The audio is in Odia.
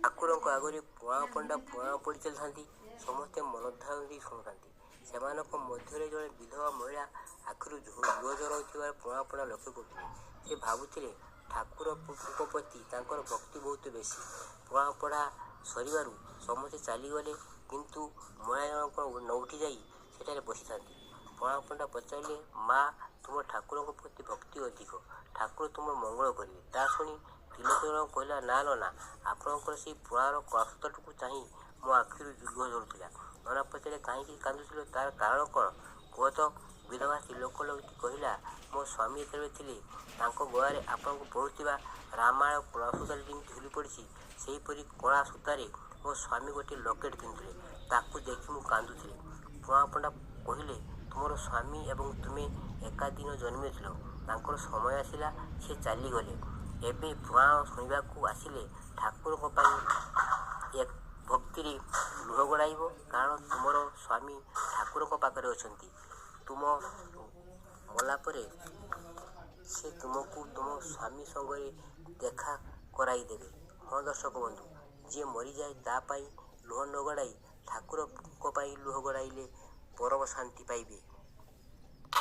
ଠାକୁରଙ୍କ ଆଗରେ ପୁଆଁ ପଣ୍ଡା ପୁଆଁ ପଡ଼ି ଚାଲିଥାନ୍ତି। ସମସ୍ତେ ମନଧ୍ୟାନ ଦେଇ ଶୁଣୁଥାନ୍ତି। ସେମାନଙ୍କ ମଧ୍ୟରେ ଜଣେ ବିଧବା ମହିଳା ଆଖିରୁ ଲୁହ ଝରୁଥିବାର ପୁଆଁ ପଣ୍ଡା ଲକ୍ଷ୍ୟ କରୁଥିଲେ। ସେ ଭାବୁଥିଲେ ଠାକୁରଙ୍କ ପ୍ରତି ତାଙ୍କର ଭକ୍ତି ବହୁତ ବେଶୀ। ପୁଆଁ ପଡ଼ା ସରିବାରୁ ସମସ୍ତେ ଚାଲିଗଲେ, କିନ୍ତୁ ମହିଳା ଜଣକ ନ ଉଠି ଯାଇ ସେଠାରେ ବସିଥାନ୍ତି। ପୁଆଁ ପଣ୍ଡା ପଚାରିଲେ, ମା, ତୁମ ଠାକୁରଙ୍କ ପ୍ରତି ଭକ୍ତି ଅଧିକ, ଠାକୁର ତୁମର ମଙ୍ଗଳ କରିବେ। ତା ଶୁଣି ତିଲକ ଜଣକ କହିଲା, ନା ଲୋ ନା, ଆପଣଙ୍କର ସେଇ ପୁଆଁର କଳାସୂତାଟିକୁ ଚାହିଁ ମୋ ଆଖିରୁ ଲୁହ ଝରୁଥିଲା। ନନା ପଚାରିଲେ, କାହିଁକି କାନ୍ଦୁଥିଲ, ତାର କାରଣ କ'ଣ କୁହ ତ? ବିଧବା ତିଲକ ଲୋକଟି କହିଲା, ମୋ ସ୍ୱାମୀ ଯେତେବେଳେ ଥିଲେ ତାଙ୍କ ଗଳାରେ ଆପଣଙ୍କୁ ପଡ଼ୁଥିବା ରାମାୟଣ କଳାସୂତାଟି ଯେମିତି ଝୁଲି ପଡ଼ିଛି, ସେହିପରି କଳା ସୂତାରେ ମୋ ସ୍ୱାମୀ ଗୋଟିଏ ଲକେଟ୍ କିଣିଥିଲେ। ତାକୁ ଦେଖି ମୁଁ କାନ୍ଦୁଥିଲି। ପୁଆଁ ପଣ୍ଡା କହିଲେ, ତୁମର ସ୍ୱାମୀ ଏବଂ ତୁମେ ଏକା ଦିନ ଜନ୍ମିଥିଲ, ତାଙ୍କର ସମୟ ଆସିଲା, ସେ ଚାଲିଗଲେ। ଏବେ ପୁଆଁ ଶୁଣିବାକୁ ଆସିଲେ ଠାକୁରଙ୍କ ପାଇଁ ଭକ୍ତିରେ ଲୁହ ଗଡ଼ାଇବ, କାରଣ ତୁମର ସ୍ୱାମୀ ଠାକୁରଙ୍କ ପାଖରେ ଅଛନ୍ତି। ତୁମ ମଲା ପରେ ସେ ତୁମକୁ ତୁମ ସ୍ୱାମୀ ସଙ୍ଗରେ ଦେଖା କରାଇଦେବେ। ହଁ ଦର୍ଶକ ବନ୍ଧୁ, ଯିଏ ମରିଯାଏ ତା ପାଇଁ ଲୁହ ନ ଗଡ଼ାଇ ଠାକୁରଙ୍କ ପାଇଁ ଲୁହ ଗଡ଼ାଇଲେ ପରମ ଶାନ୍ତି ପାଇବେ।